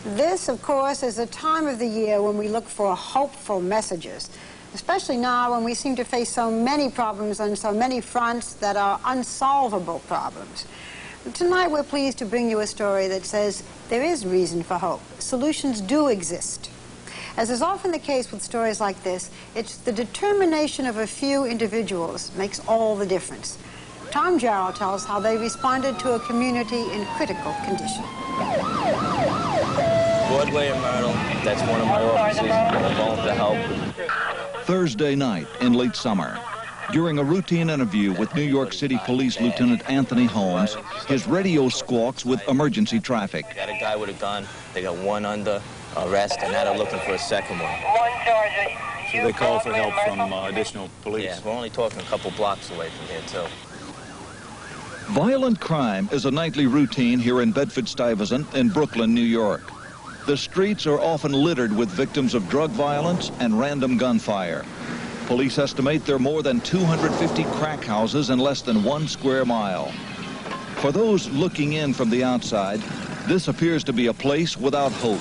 This, of course, is a time of the year when we look for hopeful messages, especially now when we seem to face so many problems on so many fronts that are unsolvable problems. Tonight, we're pleased to bring you a story that says there is reason for hope. Solutions do exist. As is often the case with stories like this, it's the determination of a few individuals makes all the difference. Tom Jarrell tells how they responded to a community in critical condition. Broadway and Myrtle, that's one of my offices. I'm going to help. Thursday night in late summer, during a routine interview with New York City Police Lieutenant Anthony Holmes, his radio squawks with emergency traffic. Got a guy with a gun. They got one under arrest, and now they're looking for a second one. So they call for help from additional police? Yeah, we're only talking a couple blocks away from here, too. Violent crime is a nightly routine here in Bedford-Stuyvesant in Brooklyn, New York. The streets are often littered with victims of drug violence and random gunfire. Police estimate there are more than 250 crack houses in less than 1 square mile. For those looking in from the outside, this appears to be a place without hope.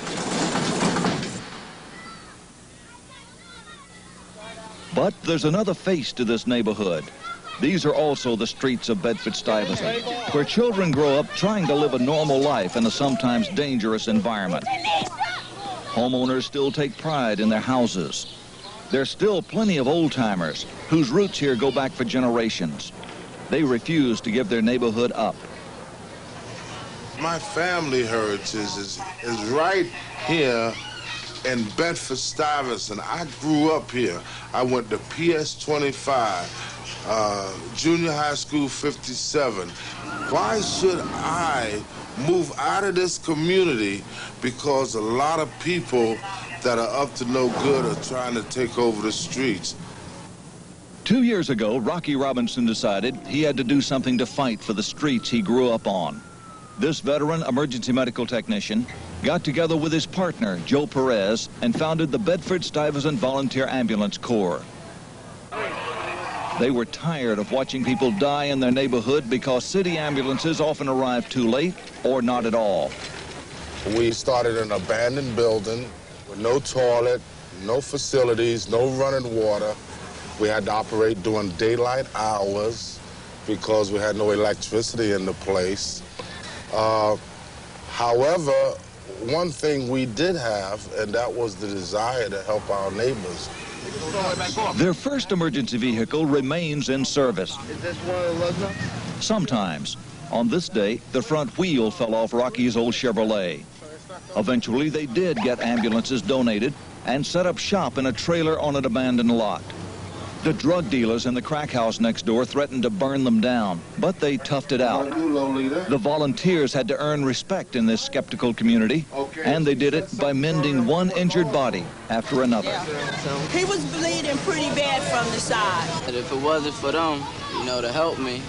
But there's another face to this neighborhood. These are also the streets of Bedford-Stuyvesant, where children grow up trying to live a normal life in a sometimes dangerous environment. Homeowners still take pride in their houses. There's still plenty of old-timers whose roots here go back for generations. They refuse to give their neighborhood up. My family heritage is right here in Bedford-Stuyvesant. I grew up here. I went to PS 25. Junior high school 57. Why should I move out of this community because a lot of people that are up to no good are trying to take over the streets? 2 years ago, Rocky Robinson decided he had to do something to fight for the streets he grew up on. This veteran emergency medical technician got together with his partner, Joe Perez, and founded the Bedford-Stuyvesant Volunteer Ambulance Corps. They were tired of watching people die in their neighborhood because city ambulances often arrive too late or not at all. We started in an abandoned building with no toilet, no facilities, no running water. We had to operate during daylight hours because we had no electricity in the place. However, one thing we did have, and that was the desire to help our neighbors. Their first emergency vehicle remains in service. Sometimes, on this day, the front wheel fell off Rocky's old Chevrolet. Eventually, they did get ambulances donated and set up shop in a trailer on an abandoned lot. The drug dealers in the crack house next door threatened to burn them down, but they toughed it out. The volunteers had to earn respect in this skeptical community, and they did it by mending one injured body after another. He was bleeding pretty bad from the side. And if it wasn't for them, to help me,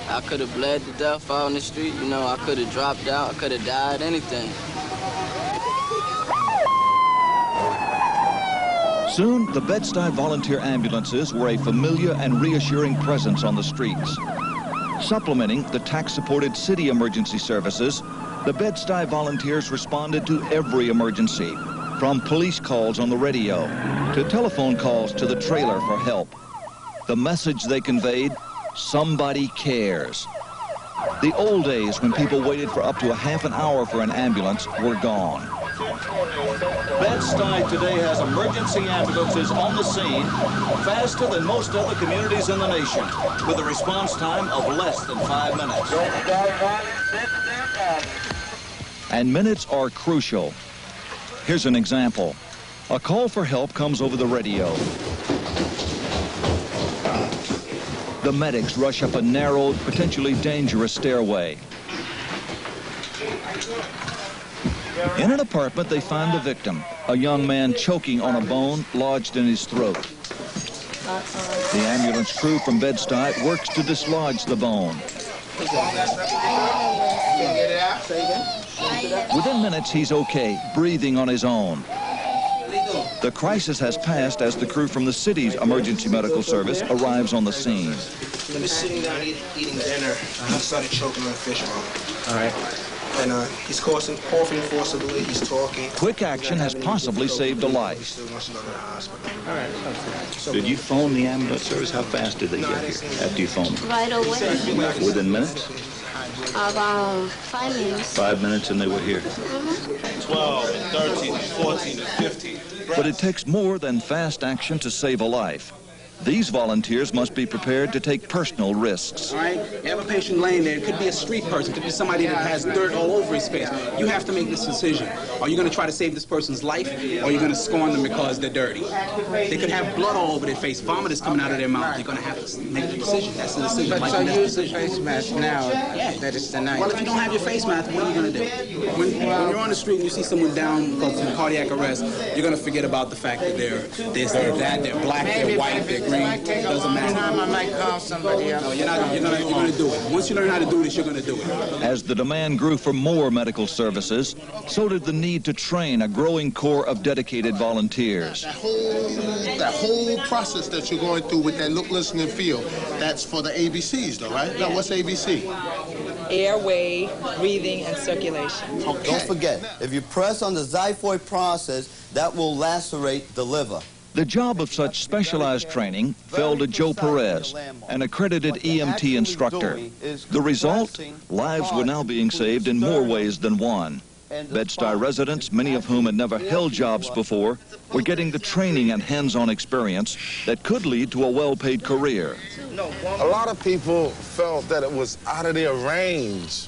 I could have bled to death out in the street. I could have dropped out, I could have died, anything. Soon, the Bed-Stuy volunteer ambulances were a familiar and reassuring presence on the streets. Supplementing the tax-supported city emergency services, the Bed-Stuy volunteers responded to every emergency, from police calls on the radio to telephone calls to the trailer for help. The message they conveyed, somebody cares. The old days when people waited for up to a half an hour for an ambulance were gone. Bed-Stuy today has emergency ambulances on the scene faster than most other communities in the nation, with a response time of less than 5 minutes. And minutes are crucial. Here's an example. A call for help comes over the radio. The medics rush up a narrow, potentially dangerous stairway. In an apartment, they find the victim, a young man choking on a bone lodged in his throat. The ambulance crew from Bed-Stuy works to dislodge the bone. Within minutes, he's okay, breathing on his own. The crisis has passed as the crew from the city's emergency medical service arrives on the scene. He was sitting down eating dinner. He started choking on a fish bone. All right. And he's coughing forcibly, he's talking. Quick action has possibly saved a life. Did you phone the ambulance service? How fast did they get here after you phoned them? Right away. Within minutes? About 5 minutes. 5 minutes and they were here. 12, 13, 14, 15. But it takes more than fast action to save a life. These volunteers must be prepared to take personal risks. All right? You have a patient laying there. It could be a street person. It could be somebody that has dirt all over his face. You have to make this decision. Are you going to try to save this person's life, or are you going to scorn them because they're dirty? They could have blood all over their face. Vomit is coming out of their mouth. You're going to have to make the decision. That's the decision. But so use the face mask now that it's the night. Well, if you don't have your face mask, what are you going to do? When you're on the street and you see someone down because of cardiac arrest, you're going to forget about the fact that they're this, they're that, they're black, they're white, they're green. Doesn't matter. I might call somebody else. No, you're going to do it. Once you learn how to do this, you're going to do it. As the demand grew for more medical services, so did the need to train a growing corps of dedicated volunteers. That whole process that you're going through with that look, listen, and feel, that's for the ABCs, though, right? Now, what's ABC? Airway, breathing, and circulation. Okay. Don't forget, if you press on the xiphoid process, that will lacerate the liver. The job of such specialized training fell to Joe Perez, an accredited EMT instructor. The result? Lives were now being saved in more ways than one. Bed-Stuy residents, many of whom had never held jobs before, were getting the training and hands-on experience that could lead to a well-paid career. A lot of people felt that it was out of their range.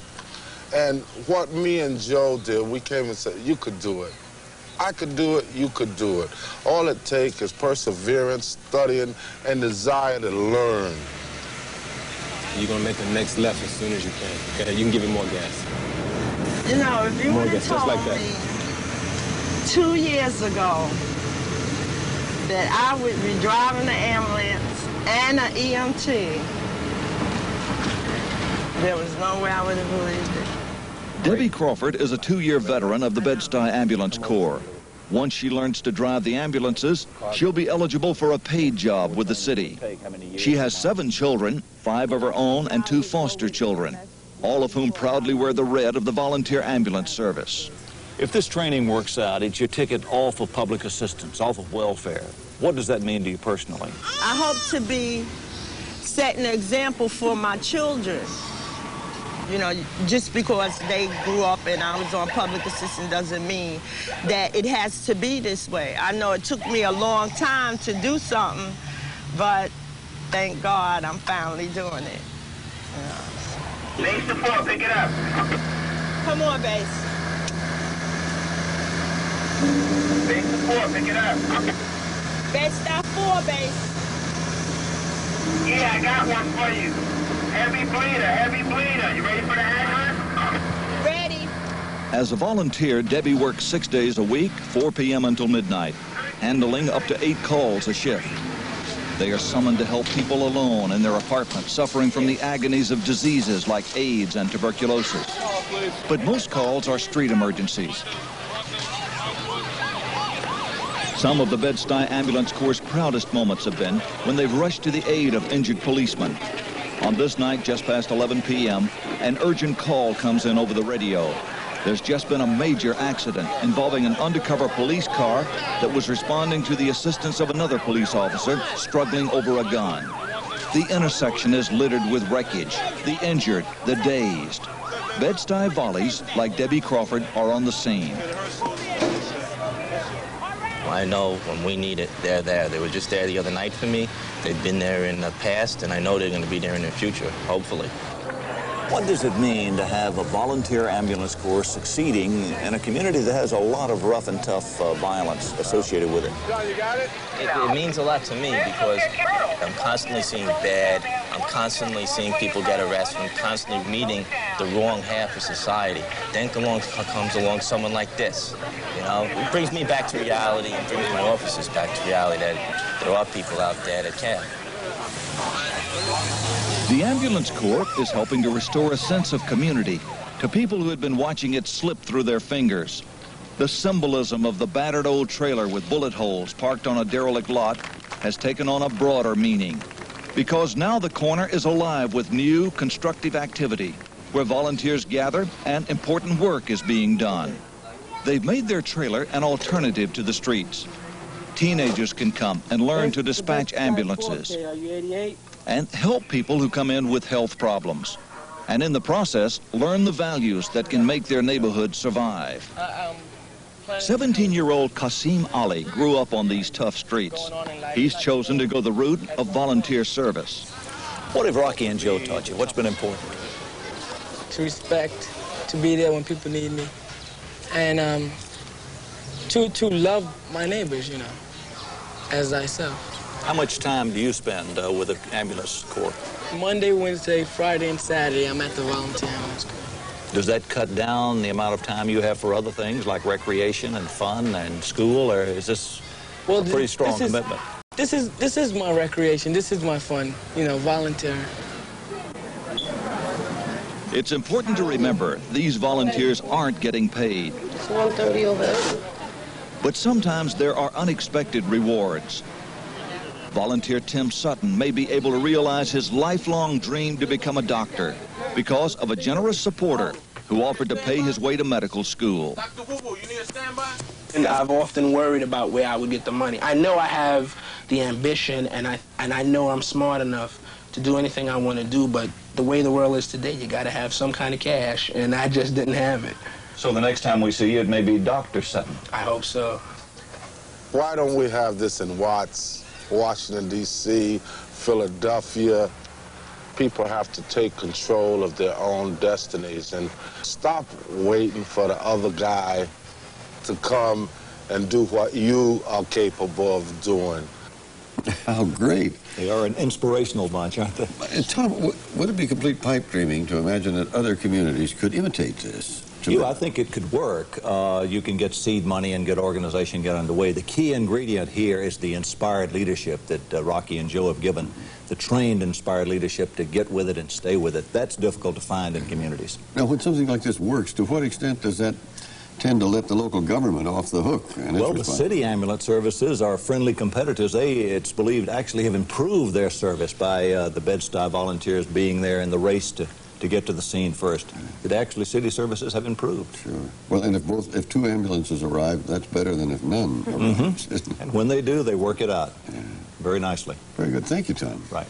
And what me and Joe did, we came and said, you could do it. I could do it, you could do it. All it takes is perseverance, studying, and desire to learn. You're going to make the next left as soon as you can. Okay, you can give it more gas. You know, if you More would have gas, just told like that. me 2 years ago that I would be driving an ambulance and an EMT, there was no way I would have believed it. Debbie Crawford is a 2-year veteran of the Bed-Stuy Ambulance Corps. Once she learns to drive the ambulances, she'll be eligible for a paid job with the city. She has 7 children, 5 of her own and 2 foster children, all of whom proudly wear the red of the volunteer ambulance service. If this training works out, it's your ticket off of public assistance, off of welfare. What does that mean to you personally? I hope to be setting an example for my children. You know, just because they grew up and I was on public assistance doesn't mean that it has to be this way. I know it took me a long time to do something, but thank God I'm finally doing it. Base to 4, pick it up. Come on, base. Base to 4, pick it up. Base stop 4, base. Yeah, I got one for you. Heavy bleeder, heavy bleeder. You ready for the ambulance? Ready. As a volunteer, Debbie works 6 days a week, 4 p.m. until midnight, handling up to 8 calls a shift. They are summoned to help people alone in their apartments suffering from the agonies of diseases like AIDS and tuberculosis. But most calls are street emergencies. Some of the Bed-Stuy Ambulance Corps' proudest moments have been when they've rushed to the aid of injured policemen. On this night, just past 11 p.m., an urgent call comes in over the radio. There's just been a major accident involving an undercover police car that was responding to the assistance of another police officer struggling over a gun. The intersection is littered with wreckage, the injured, the dazed. Bed-Stuy volleys, like Debbie Crawford, are on the scene. I know when we need it, they're there. They were just there the other night for me. They've been there in the past, and I know they're going to be there in the future, hopefully. What does it mean to have a volunteer ambulance corps succeeding in a community that has a lot of rough and tough violence associated with it? John, you got it? It means a lot to me because I'm constantly seeing bad. I'm constantly seeing people get arrested. I'm constantly meeting the wrong half of society. Then comes along someone like this. You know, it brings me back to reality and brings my officers back to reality that there are people out there that can. The Ambulance Corps is helping to restore a sense of community to people who had been watching it slip through their fingers. The symbolism of the battered old trailer with bullet holes parked on a derelict lot has taken on a broader meaning, because now the corner is alive with new constructive activity. where volunteers gather and important work is being done. They've made their trailer an alternative to the streets. Teenagers can come and learn to dispatch ambulances and help people who come in with health problems. And in the process, learn the values that can make their neighborhood survive. 17-year-old Qasim Ali grew up on these tough streets. He's chosen to go the route of volunteer service. What have Rocky and Joe taught you? What's been important? To respect, to be there when people need me, and to love my neighbors, you know, as thyself. How much time do you spend with the ambulance corps? Monday, Wednesday, Friday, and Saturday, I'm at the volunteer ambulance corps. Does that cut down the amount of time you have for other things like recreation and fun and school, or is this a pretty strong commitment? This is my recreation. This is my fun, you know, volunteering. It's important to remember these volunteers aren't getting paid. It's 1:30 over there. But sometimes there are unexpected rewards. Volunteer Tim Sutton may be able to realize his lifelong dream to become a doctor because of a generous supporter who offered to pay his way to medical school. And I've often worried about where I would get the money. I know I have the ambition, and I know I'm smart enough to do anything I want to do, but the way the world is today, you got to have some kind of cash, and I just didn't have it. So the next time we see you, it may be Dr. Sutton. I hope so. Why don't we have this in Watts, Washington, D.C., Philadelphia? People have to take control of their own destinies and stop waiting for the other guy to come and do what you are capable of doing. How great. They are an inspirational bunch, aren't they? Tom, would it be complete pipe dreaming to imagine that other communities could imitate this? I think it could work. You can get seed money and get organization get underway. The key ingredient here is the inspired leadership that Rocky and Joe have given, the trained inspired leadership to get with it and stay with it. That's difficult to find in communities. Now, when something like this works, to what extent does that tend to let the local government off the hook? Well, the city ambulance services are friendly competitors. They, it's believed, actually have improved their service by the Bed-Stuy volunteers being there in the race to get to the scene first. That actually city services have improved. Sure. Well, and if two ambulances arrive, that's better than if none arrives. And when they do, they work it out very nicely. Very good. Thank you, Tom. Right.